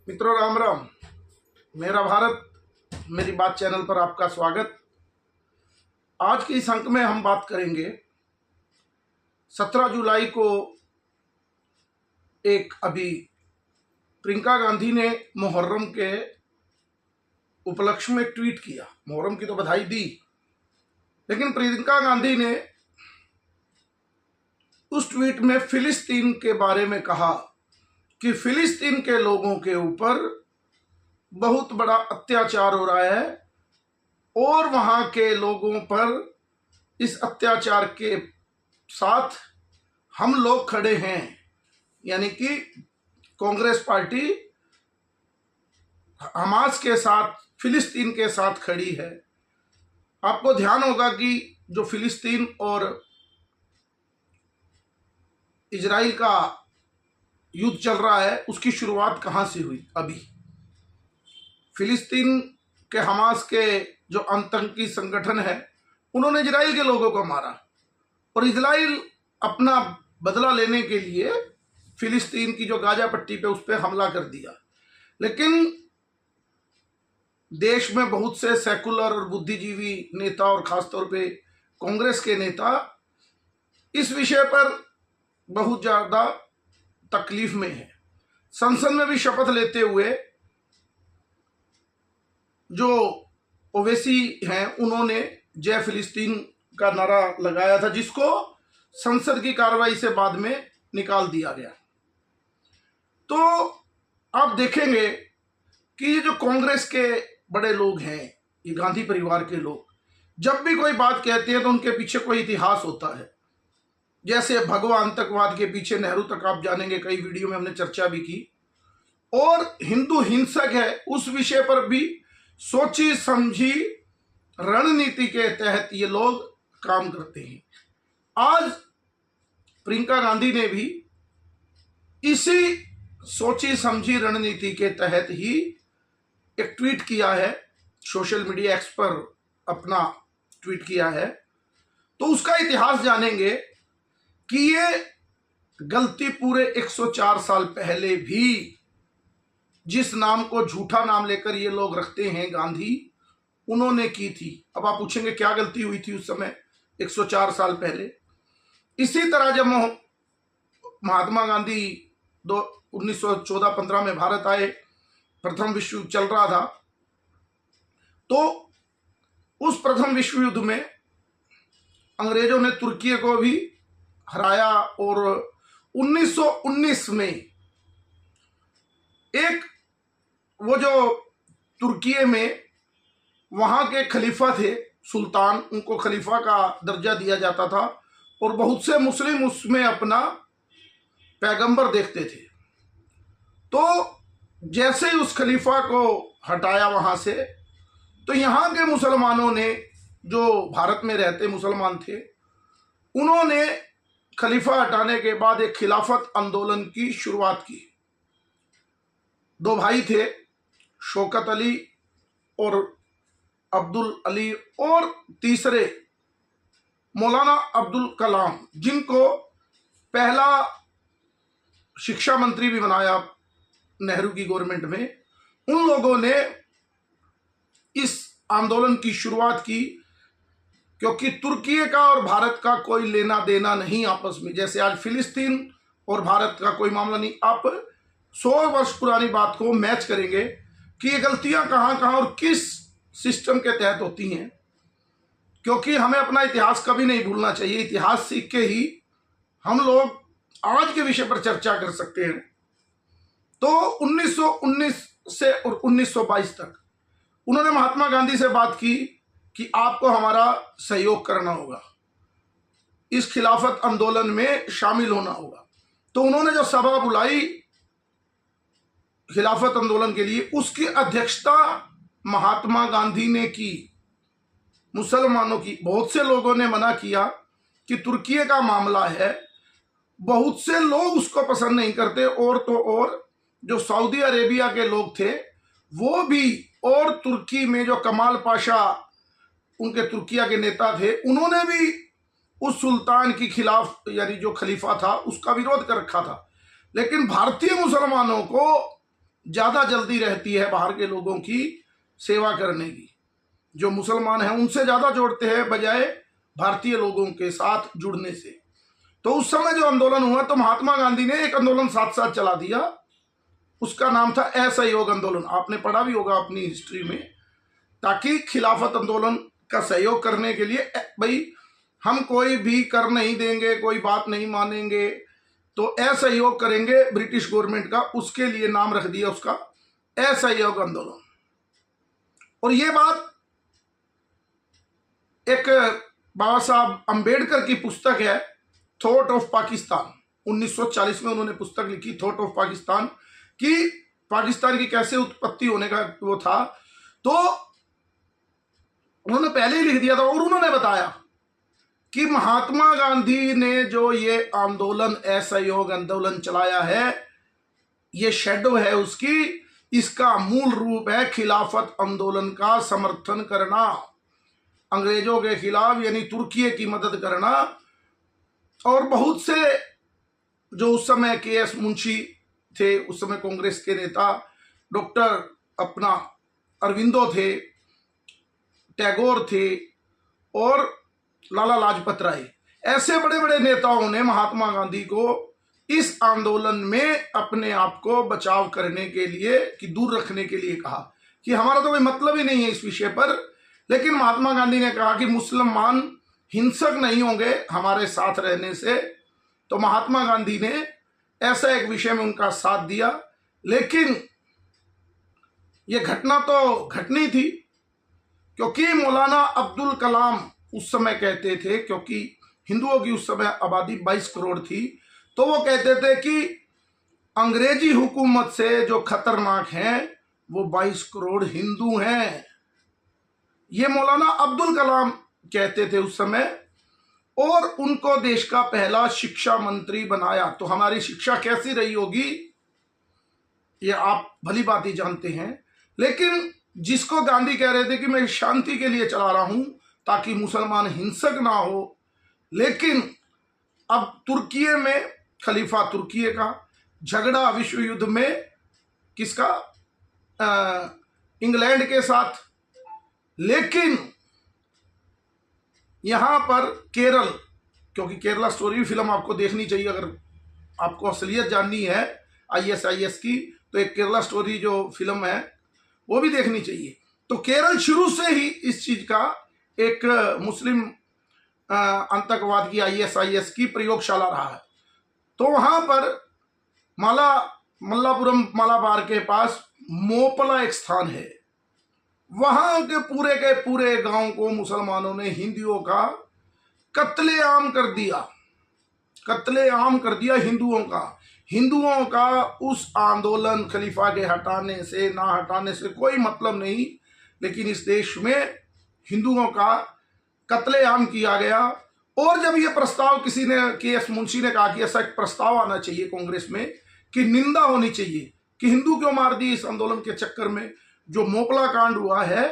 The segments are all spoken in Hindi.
मित्रों राम राम। मेरा भारत मेरी बात चैनल पर आपका स्वागत। आज के इस अंक में हम बात करेंगे 17 जुलाई को एक अभी प्रियंका गांधी ने मुहर्रम के उपलक्ष्य में ट्वीट किया। मुहर्रम की तो बधाई दी, लेकिन प्रियंका गांधी ने उस ट्वीट में फिलिस्तीन के बारे में कहा कि फिलिस्तीन के लोगों के ऊपर बहुत बड़ा अत्याचार हो रहा है और वहां के लोगों पर इस अत्याचार के साथ हम लोग खड़े हैं, यानी कि कांग्रेस पार्टी हमास के साथ, फिलिस्तीन के साथ खड़ी है। आपको ध्यान होगा कि जो फिलिस्तीन और इजराइल का युद्ध चल रहा है उसकी शुरुआत कहां से हुई। अभी फिलिस्तीन के हमास के जो आतंकी संगठन है उन्होंने इजराइल के लोगों को मारा और इजराइल अपना बदला लेने के लिए फिलिस्तीन की जो गाजा पट्टी पे उस पर हमला कर दिया। लेकिन देश में बहुत से सेकुलर और बुद्धिजीवी नेता और खासतौर पे कांग्रेस के नेता इस विषय पर बहुत ज्यादा तकलीफ में है। संसद में भी शपथ लेते हुए जो ओवैसी हैं उन्होंने जय फिलिस्तीन का नारा लगाया था, जिसको संसद की कार्रवाई से बाद में निकाल दिया गया। तो आप देखेंगे कि ये जो कांग्रेस के बड़े लोग हैं, ये गांधी परिवार के लोग, जब भी कोई बात कहते हैं तो उनके पीछे कोई इतिहास होता है। जैसे भगवा आतंकवाद के पीछे नेहरू तक आप जानेंगे, कई वीडियो में हमने चर्चा भी की। और हिंदू हिंसक है उस विषय पर भी सोची समझी रणनीति के तहत ये लोग काम करते हैं। आज प्रियंका गांधी ने भी इसी सोची समझी रणनीति के तहत ही एक ट्वीट किया है, सोशल मीडिया एक्स पर अपना ट्वीट किया है। तो उसका इतिहास जानेंगे कि ये गलती पूरे 104 साल पहले भी जिस नाम को झूठा नाम लेकर ये लोग रखते हैं गांधी, उन्होंने की थी। अब आप पूछेंगे क्या गलती हुई थी उस समय 104 साल पहले। इसी तरह जब महात्मा गांधी 1914-15 में भारत आए, प्रथम विश्व युद्ध चल रहा था, तो उस प्रथम विश्व युद्ध में अंग्रेजों ने तुर्की को भी हराया और 1919 में एक वो जो तुर्की में वहां के खलीफा थे सुल्तान, उनको खलीफा का दर्जा दिया जाता था और बहुत से मुस्लिम उसमें अपना पैगंबर देखते थे। तो जैसे ही उस खलीफा को हटाया वहां से, तो यहाँ के मुसलमानों ने, जो भारत में रहते मुसलमान थे, उन्होंने खलीफा हटाने के बाद एक खिलाफत आंदोलन की शुरुआत की। दो भाई थे, शौकत अली और अब्दुल अली, और तीसरे मौलाना अब्दुल कलाम, जिनको पहला शिक्षा मंत्री भी बनाया नेहरू की गवर्नमेंट में। उन लोगों ने इस आंदोलन की शुरुआत की क्योंकि तुर्की का और भारत का कोई लेना देना नहीं आपस में। जैसे आज फिलिस्तीन और भारत का कोई मामला नहीं। आप 100 वर्ष पुरानी बात को मैच करेंगे कि ये गलतियां कहां कहां और किस सिस्टम के तहत होती हैं, क्योंकि हमें अपना इतिहास कभी नहीं भूलना चाहिए। इतिहास सीख के ही हम लोग आज के विषय पर चर्चा कर सकते हैं। तो 1919 से और 1922 तक उन्होंने महात्मा गांधी से बात की कि आपको हमारा सहयोग करना होगा, इस खिलाफत आंदोलन में शामिल होना होगा। तो उन्होंने जो सभा बुलाई खिलाफत आंदोलन के लिए, उसकी अध्यक्षता महात्मा गांधी ने की। मुसलमानों की, बहुत से लोगों ने मना किया कि तुर्की का मामला है, बहुत से लोग उसको पसंद नहीं करते। और तो और जो सऊदी अरेबिया के लोग थे वो भी, और तुर्की में जो कमाल पाशा उनके तुर्किया के नेता थे, उन्होंने भी उस सुल्तान की खिलाफ, यानी जो खलीफा था, उसका विरोध कर रखा था। लेकिन भारतीय मुसलमानों को ज़्यादा जल्दी रहती है बाहर के लोगों की सेवा करने की। जो मुसलमान हैं उनसे ज़्यादा जोड़ते हैं बजाय भारतीय लोगों के साथ जुड़ने से। तो उस समय जो आंदोलन हुआ तो महात्मा गांधी ने एक आंदोलन साथ साथ चला दिया, उसका नाम था असहयोग आंदोलन। आपने पढ़ा भी होगा अपनी हिस्ट्री में, ताकि खिलाफत आंदोलन का सहयोग करने के लिए, भाई हम कोई भी कर नहीं देंगे, कोई बात नहीं मानेंगे, तो असहयोग करेंगे ब्रिटिश गवर्नमेंट का, उसके लिए नाम रख दिया उसका असहयोग आंदोलन। और ये बात एक बाबा साहब अंबेडकर की पुस्तक है थॉट ऑफ पाकिस्तान, 1940 में उन्होंने पुस्तक लिखी थॉट ऑफ पाकिस्तान, कि पाकिस्तान की कैसे उत्पत्ति होने का वो था। तो उन्होंने पहले ही लिख दिया था और उन्होंने बताया कि महात्मा गांधी ने जो ये आंदोलन असहयोग आंदोलन चलाया है, ये शेडो है उसकी, इसका मूल रूप है खिलाफत आंदोलन का समर्थन करना, अंग्रेजों के खिलाफ यानी तुर्की की मदद करना। और बहुत से जो उस समय के.एस. मुंशी थे, उस समय कांग्रेस के नेता, डॉक्टर अपना अरविंदो थे, टैगोर थे और लाला लाजपत राय, ऐसे बड़े बड़े नेताओं ने महात्मा गांधी को इस आंदोलन में अपने आप को बचाव करने के लिए, कि दूर रखने के लिए कहा कि हमारा तो कोई मतलब ही नहीं है इस विषय पर। लेकिन महात्मा गांधी ने कहा कि मुसलमान हिंसक नहीं होंगे हमारे साथ रहने से, तो महात्मा गांधी ने ऐसा एक विषय में उनका साथ दिया। लेकिन यह घटना तो घटनी थी, क्योंकि मौलाना अब्दुल कलाम उस समय कहते थे, क्योंकि हिंदुओं की उस समय आबादी 22 करोड़ थी, तो वो कहते थे कि अंग्रेजी हुकूमत से जो खतरनाक हैं वो 22 करोड़ हिंदू हैं। ये मौलाना अब्दुल कलाम कहते थे उस समय, और उनको देश का पहला शिक्षा मंत्री बनाया। तो हमारी शिक्षा कैसी रही होगी ये आप भली बात ही जानते हैं। लेकिन जिसको गांधी कह रहे थे कि मैं शांति के लिए चला रहा हूं ताकि मुसलमान हिंसक ना हो, लेकिन अब तुर्की में खलीफा तुर्की का झगड़ा विश्व युद्ध में किसका, इंग्लैंड के साथ। लेकिन यहां पर केरल, क्योंकि केरला स्टोरी फिल्म आपको देखनी चाहिए, अगर आपको असलियत जाननी है ISIS की, तो एक केरला स्टोरी जो फिल्म है वो भी देखनी चाहिए। तो केरल शुरू से ही इस चीज का एक मुस्लिम आतंकवाद की ISIS की प्रयोगशाला रहा है। तो वहां पर मल्लापुरम मालाबार के पास मोपला एक स्थान है, वहां के पूरे गांव को मुसलमानों ने हिंदुओं का कत्लेआम कर दिया हिंदुओं का उस आंदोलन खलीफा के हटाने से ना हटाने से कोई मतलब नहीं, लेकिन इस देश में हिंदुओं का कत्लेआम किया गया। और जब ये प्रस्ताव किसी ने, के.एस. मुंशी ने कहा कि ऐसा एक प्रस्ताव आना चाहिए कांग्रेस में कि निंदा होनी चाहिए कि हिंदू क्यों मार दिए इस आंदोलन के चक्कर में, जो मोपला कांड हुआ है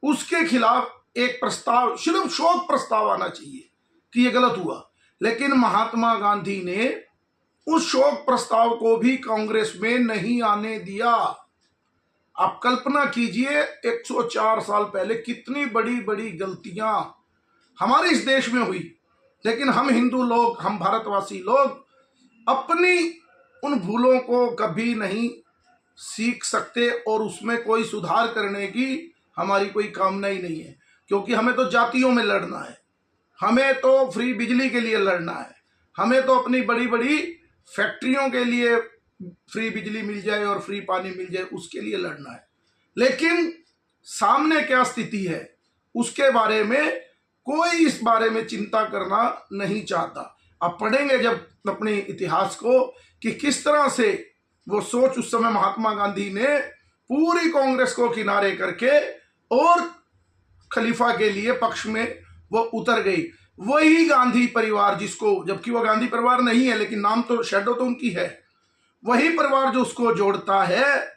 उसके खिलाफ एक प्रस्ताव, सिर्फ शोक प्रस्ताव आना चाहिए कि ये गलत हुआ। लेकिन महात्मा गांधी ने उस शोक प्रस्ताव को भी कांग्रेस में नहीं आने दिया। आप कल्पना कीजिए 104 साल पहले कितनी बड़ी बड़ी गलतियां हमारे इस देश में हुई, लेकिन हम हिंदू लोग, हम भारतवासी लोग अपनी उन भूलों को कभी नहीं सीख सकते और उसमें कोई सुधार करने की हमारी कोई कामना ही नहीं है। क्योंकि हमें तो जातियों में लड़ना है, हमें तो फ्री बिजली के लिए लड़ना है, हमें तो अपनी बड़ी बड़ी फैक्ट्रियों के लिए फ्री बिजली मिल जाए और फ्री पानी मिल जाए उसके लिए लड़ना है। लेकिन सामने क्या स्थिति है उसके बारे में कोई इस बारे में चिंता करना नहीं चाहता। आप पढ़ेंगे जब अपने इतिहास को कि किस तरह से वो सोच उस समय महात्मा गांधी ने पूरी कांग्रेस को किनारे करके और खलीफा के लिए पक्ष में वो उतर गई। वही गांधी परिवार जिसको, जबकि वो गांधी परिवार नहीं है लेकिन नाम तो शेडो तो उनकी है, वही परिवार जो उसको जोड़ता है,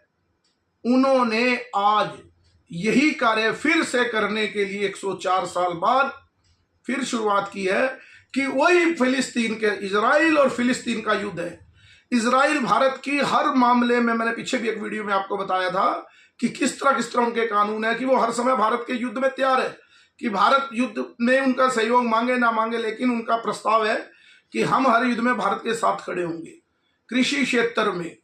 उन्होंने आज यही कार्य फिर से करने के लिए 104 साल बाद फिर शुरुआत की है कि वही फिलिस्तीन के, इजराइल और फिलिस्तीन का युद्ध है। इजराइल भारत की हर मामले में, मैंने पीछे भी एक वीडियो में आपको बताया था कि किस तरह उनके कानून है कि वो हर समय भारत के युद्ध में तैयार है, कि भारत युद्ध में उनका सहयोग मांगे ना मांगे, लेकिन उनका प्रस्ताव है कि हम हर युद्ध में भारत के साथ खड़े होंगे। कृषि क्षेत्र में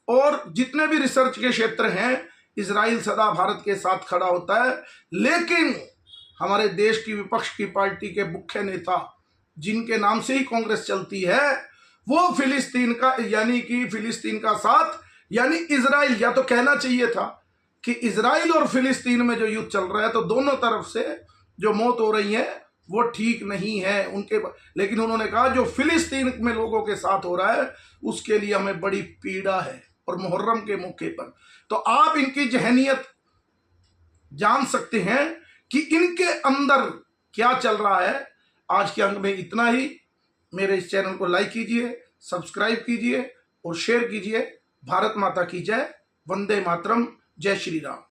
और जितने भी रिसर्च के क्षेत्र हैं, इजराइल सदा भारत के साथ खड़ा होता है। लेकिन हमारे देश की विपक्ष की पार्टी के मुख्य नेता, जिनके नाम से ही कांग्रेस चलती है, वो फिलिस्तीन का यानी कि फिलिस्तीन का साथ, यानी इजराइल, या तो कहना चाहिए था कि इजराइल और फिलिस्तीन में जो युद्ध चल रहा है तो दोनों तरफ से जो मौत हो रही है वो ठीक नहीं है उनके, लेकिन उन्होंने कहा जो फिलिस्तीन में लोगों के साथ हो रहा है उसके लिए हमें बड़ी पीड़ा है। और मुहर्रम के मौके पर तो आप इनकी जहनियत जान सकते हैं कि इनके अंदर क्या चल रहा है। आज के अंक में इतना ही। मेरे इस चैनल को लाइक कीजिए, सब्सक्राइब कीजिए और शेयर कीजिए। भारत माता की जय। वंदे मातरम। जय श्री राम।